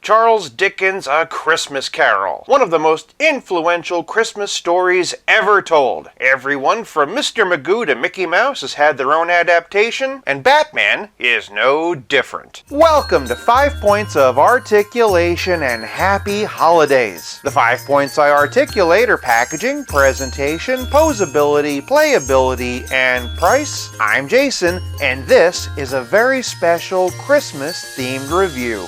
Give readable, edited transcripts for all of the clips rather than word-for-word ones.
Charles Dickens' A Christmas Carol, one of the most influential Christmas stories ever told. Everyone from Mr. Magoo to Mickey Mouse has had their own adaptation, and Batman is no different. Welcome to 5 Points of Articulation and Happy Holidays. The 5 points I articulate are packaging, presentation, posability, playability, and price. I'm Jason, and this is a very special Christmas-themed review.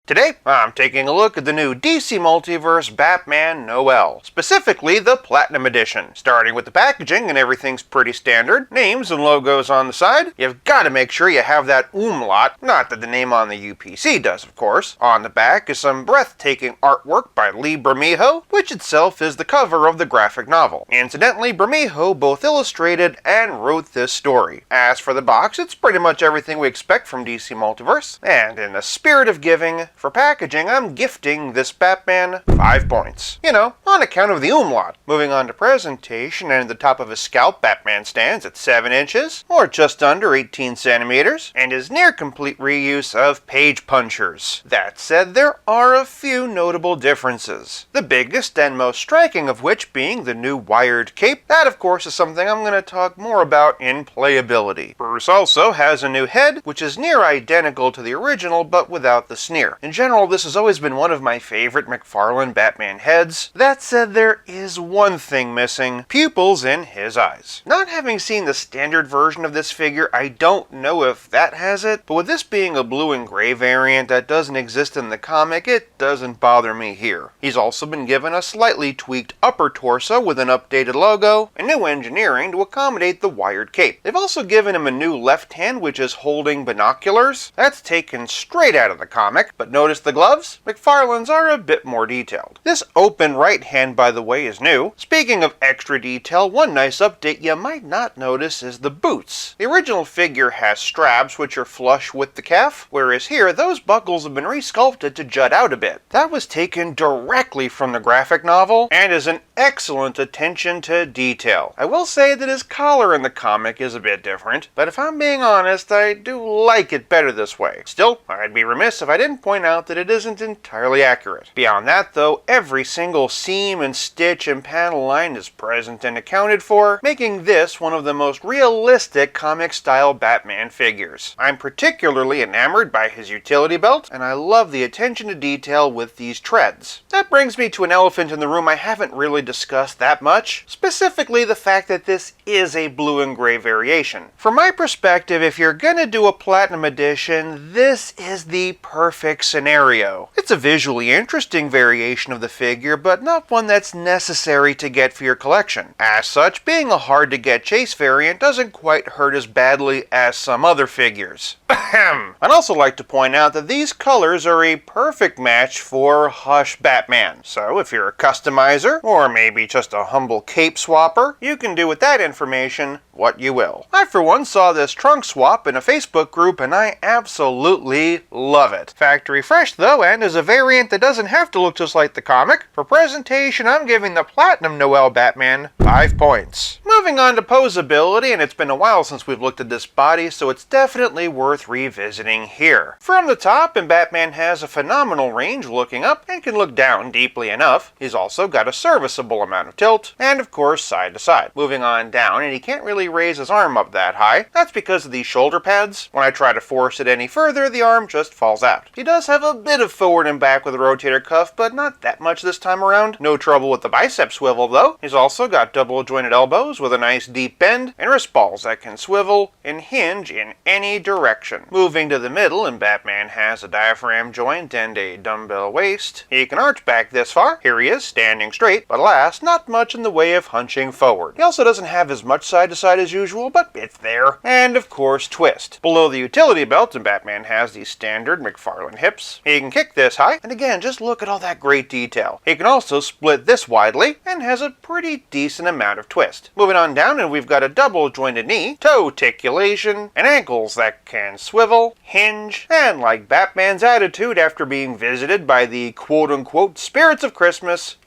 Today, I'm taking a look at the new DC Multiverse Batman Noel, specifically the Platinum Edition. Starting with the packaging, and everything's pretty standard. Names and logos on the side. You've got to make sure you have that umlaut, not that the name on the UPC does, of course. On the back is some breathtaking artwork by Lee Bermejo, which itself is the cover of the graphic novel. Incidentally, Bermejo both illustrated and wrote this story. As for the box, it's pretty much everything we expect from DC Multiverse, and in the spirit of giving, for packaging, I'm gifting this Batman 5 points. You know, on account of the umlaut. Moving on to presentation, and at the top of his scalp, Batman stands at 7 inches, or just under 18 centimeters, and is near complete reuse of page punchers. That said, there are a few notable differences. The biggest and most striking of which being the new wired cape. That, of course, is something I'm going to talk more about in Playability. Bruce also has a new head, which is near identical to the original, but without the sneer. In general, this has always been one of my favorite McFarlane Batman heads. That said, there is one thing missing: pupils in his eyes. Not having seen the standard version of this figure, I don't know if that has it, but with this being a blue and gray variant that doesn't exist in the comic, it doesn't bother me here. He's also been given a slightly tweaked upper torso with an updated logo, and new engineering to accommodate the wired cape. They've also given him a new left hand which is holding binoculars. That's taken straight out of the comic, but notice the gloves? McFarlane's are a bit more detailed. This open right hand, by the way, is new. Speaking of extra detail, one nice update you might not notice is the boots. The original figure has straps which are flush with the calf, whereas here those buckles have been resculpted to jut out a bit. That was taken directly from the graphic novel and is an excellent attention to detail. I will say that his collar in the comic is a bit different, but if I'm being honest, I do like it better this way. Still, I'd be remiss if I didn't point out that it isn't entirely accurate. Beyond that though, every single seam and stitch and panel line is present and accounted for, making this one of the most realistic comic-style Batman figures. I'm particularly enamored by his utility belt, and I love the attention to detail with these treads. That brings me to an elephant in the room I haven't really discussed that much, specifically the fact that this is a blue and gray variation. From my perspective, if you're gonna do a Platinum Edition, this is the perfect scenario. It's a visually interesting variation of the figure, but not one that's necessary to get for your collection. As such, being a hard-to-get chase variant doesn't quite hurt as badly as some other figures. Ahem! I'd also like to point out that these colors are a perfect match for Hush Batman. So if you're a customizer, or maybe just a humble cape swapper, you can do with that information what you will. I for one saw this trunk swap in a Facebook group and I absolutely love it. Factory fresh though, and is a variant that doesn't have to look just like the comic. For presentation, I'm giving the Platinum Noel Batman 5 points. Moving on to Posability, and it's been a while since we've looked at this body, so it's definitely worth revisiting here. From the top, and Batman has a phenomenal range looking up and can look down deeply enough. He's also got a serviceable amount of tilt, and of course side to side. Moving on down, and he can't really raise his arm up that high. That's because of these shoulder pads. When I try to force it any further, the arm just falls out. He does have a bit of forward and back with a rotator cuff, but not that much this time around. No trouble with the bicep swivel though. He's also got double jointed elbows with a nice deep bend, and wrist balls that can swivel and hinge in any direction. Moving to the middle, and Batman has a diaphragm joint and a dumbbell waist. He can arch back this far. Here he is, standing straight, but alas, not much in the way of hunching forward. He also doesn't have as much side to side as usual, but it's there. And of course, twist. Below the utility belt, and Batman has the standard McFarlane hips. He can kick this high, and again, just look at all that great detail. He can also split this widely, and has a pretty decent amount of twist. Moving on down, and we've got a double jointed knee, toe articulation, and ankles that can swivel, hinge, and like Batman's attitude after being visited by the quote-unquote spirits of Christmas,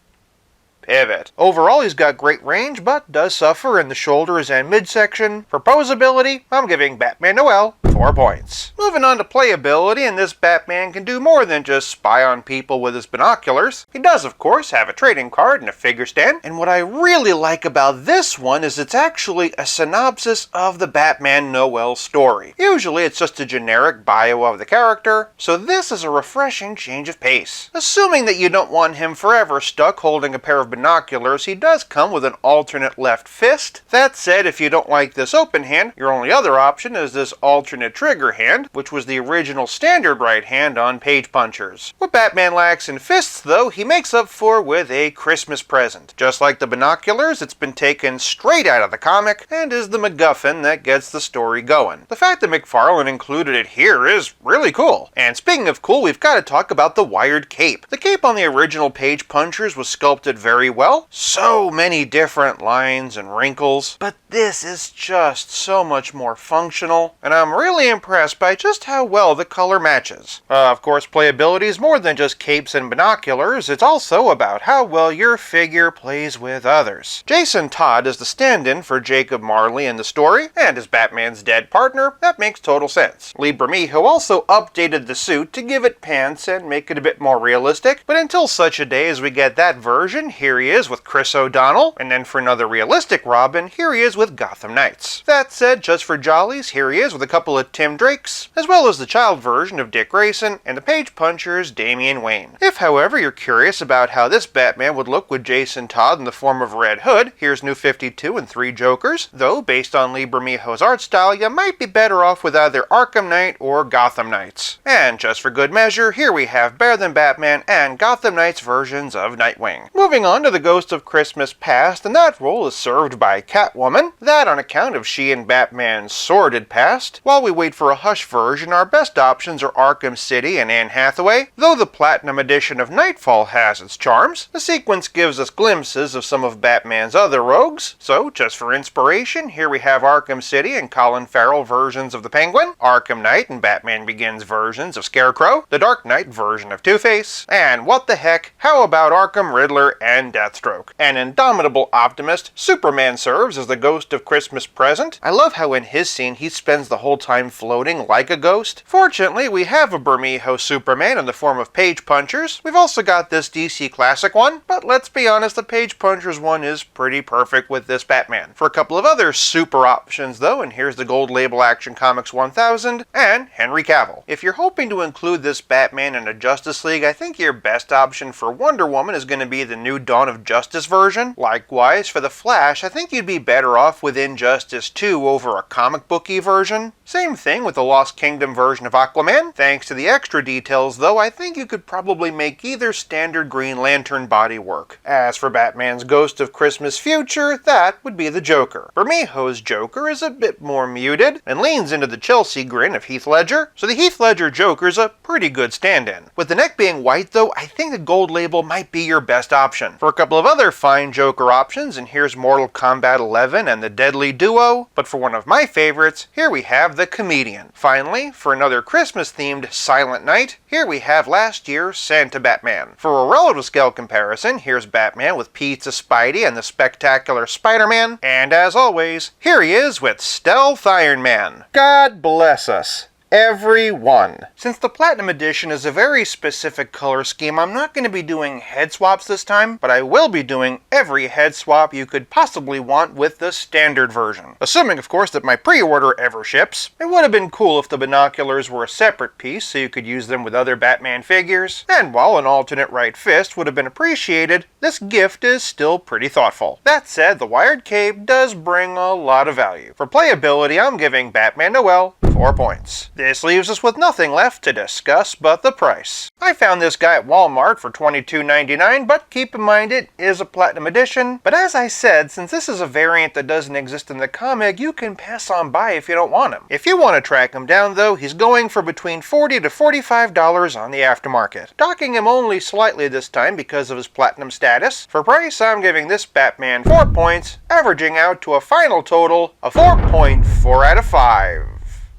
pivot. Overall, he's got great range, but does suffer in the shoulders and midsection. For posability, I'm giving Batman Noel 4 points. Moving on to playability, and this Batman can do more than just spy on people with his binoculars. He does, of course, have a trading card and a figure stand, and what I really like about this one is it's actually a synopsis of the Batman Noel story. Usually it's just a generic bio of the character, so this is a refreshing change of pace. Assuming that you don't want him forever stuck holding a pair of binoculars, he does come with an alternate left fist. That said, if you don't like this open hand, your only other option is this alternate trigger hand, which was the original standard right hand on page punchers. What Batman lacks in fists, though, he makes up for with a Christmas present. Just like the binoculars, it's been taken straight out of the comic, and is the MacGuffin that gets the story going. The fact that McFarlane included it here is really cool. And speaking of cool, we've got to talk about the wired cape. The cape on the original page punchers was sculpted very well. So many different lines and wrinkles, but this is just so much more functional, and I'm really impressed by just how well the color matches. Of course, playability is more than just capes and binoculars, it's also about how well your figure plays with others. Jason Todd is the stand-in for Jacob Marley in the story, and as Batman's dead partner, that makes total sense. Lee Bermejo also updated the suit to give it pants and make it a bit more realistic, but until such a day as we get that version, here he is with Chris O'Donnell, and then for another realistic Robin, here he is with Gotham Knights. That said, just for jollies, here he is with a couple of Tim Drakes, as well as the child version of Dick Grayson, and the page punchers Damian Wayne. If, however, you're curious about how this Batman would look with Jason Todd in the form of Red Hood, here's New 52 and 3 Jokers, though based on Lee Bermejo's art style, you might be better off with either Arkham Knight or Gotham Knights. And just for good measure, here we have Better Than Batman and Gotham Knights versions of Nightwing. Moving on to the Ghost of Christmas Past, and that role is served by Catwoman, that on account of she and Batman's sordid past. While we wait for a Hush version, our best options are Arkham City and Anne Hathaway, though the Platinum edition of Nightfall has its charms. The sequence gives us glimpses of some of Batman's other rogues, so just for inspiration, here we have Arkham City and Colin Farrell versions of the Penguin, Arkham Knight and Batman Begins versions of Scarecrow, the Dark Knight version of Two-Face, and what the heck, how about Arkham Riddler and Deathstroke? An indomitable optimist, Superman serves as the Ghost of Christmas Present. I love how in his scene he spends the whole time floating like a ghost. Fortunately, we have a Bermejo Superman in the form of page punchers. We've also got this DC Classic one, but let's be honest, the page punchers one is pretty perfect with this Batman. For a couple of other super options though, and here's the Gold Label Action Comics 1000 and Henry Cavill. If you're hoping to include this Batman in a Justice League, I think your best option for Wonder Woman is going to be the new Dawn of Justice version. Likewise, for the Flash, I think you'd be better off with Injustice 2 over a comic booky version. Same thing with the Lost Kingdom version of Aquaman. Thanks to the extra details though, I think you could probably make either standard Green Lantern body work. As for Batman's Ghost of Christmas Future, that would be the Joker. Bermejo's Joker is a bit more muted and leans into the Chelsea grin of Heath Ledger, so the Heath Ledger Joker's a pretty good stand-in. With the neck being white though, I think the Gold Label might be your best option. For a couple of other fine Joker options, and here's Mortal Kombat 11 and the Deadly Duo, but for one of my favorites, here we have the Comedian. Finally, for another Christmas-themed Silent Night, here we have last year's Santa Batman. For a relative scale comparison, here's Batman with Pizza Spidey and the Spectacular Spider-Man, and as always, here he is with Stealth Iron Man. God bless us. Everyone. Since the Platinum Edition is a very specific color scheme, I'm not going to be doing head swaps this time, but I will be doing every head swap you could possibly want with the standard version. Assuming, of course, that my pre-order ever ships. It would have been cool if the binoculars were a separate piece so you could use them with other Batman figures, and while an alternate right fist would have been appreciated, this gift is still pretty thoughtful. That said, the wired cape does bring a lot of value. For playability, I'm giving Batman Noel 4 points. This leaves us with nothing left to discuss but the price. I found this guy at Walmart for $22.99, but keep in mind it is a Platinum Edition. But as I said, since this is a variant that doesn't exist in the comic, you can pass on by if you don't want him. If you want to track him down though, he's going for between $40 to $45 on the aftermarket. Docking him only slightly this time because of his Platinum status. For price, I'm giving this Batman 4 points, averaging out to a final total of 4.4 out of 5.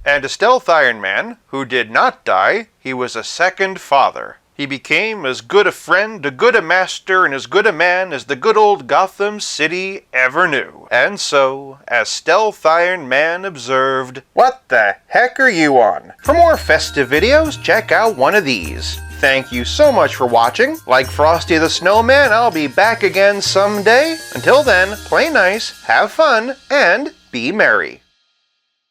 And to Stealth Iron Man, who did not die, he was a second father. he became as good a friend, a good a master, and as good a man as the good old Gotham City ever knew. And so, as Stealth Iron Man observed, "What the heck are you on?" For more festive videos, check out one of these. Thank you so much for watching. Like Frosty the Snowman, I'll be back again someday. Until then, play nice, have fun, and be merry.